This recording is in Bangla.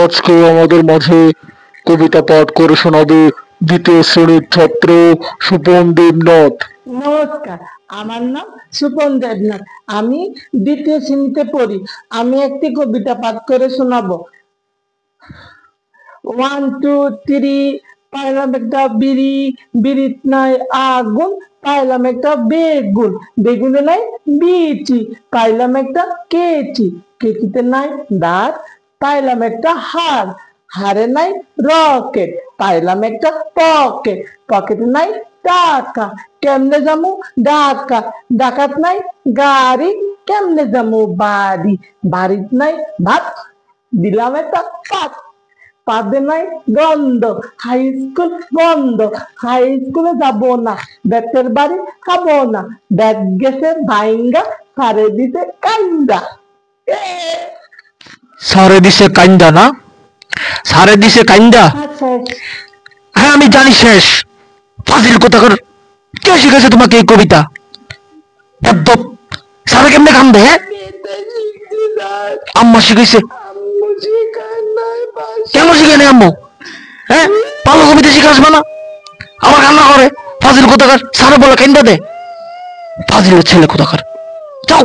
আজকে আমাদের মাঝে কবিতা পাঠ করে শোনাবে দ্বিতীয় শ্রেণীর ছাত্র সুপন দেবনাথ। নমস্কার, আমার নাম সুপন দেবনাথ। আমি দ্বিতীয় শ্রেণীতে পড়ি। আমি একটি কবিতা পাঠ করে শোনাবো। 1 2 3 পাইলাম একটা বিড়ি, বিড়িত নাই আগুন, পাইলাম একটা বেগুন, বেগুনে নাই বিচি, পাইলাম একটা কেচি, কেচিতে নাই দাঁত, পাইলাম একটা হার, হারে নাই রকেট, পাইলাম একটা পকেট, পকেটে নাই টাকা, কেমনে যামু ঢাকা, ডাকাত নাই গাড়ি, কেমনে যামু বাড়ি, বাড়িত নাই ভাত, দিলাম একটা পাত, পাদে নাই গন্ধ, হাই স্কুল বন্ধ, হাই স্কুলে যাবো না, ব্যাটের বাড়ি খাবো না, ব্যাট গেছে ভাইঙ্গা, সারে দিতে কান্দা। সারে দিছে কান্দা না? সারে দিছে কান্দা? হ্যাঁ আমি জানি শেষ। ফাজিল কোথাকার, কে শিখেছে তোমাকে এই কবিতা? একদম সারে কেমনে কান্দে? হ্যাঁ আম্মা শিখেছে। কেন শিখে নেই আম্মু? হ্যাঁ ভালো কবিতা শিখে আসবে না? আবার কান্না করে। ফাজিল কোথাকার, সারে বলে কান্দা দে। ফাজিলের ছেলে কোথাকার, যাও।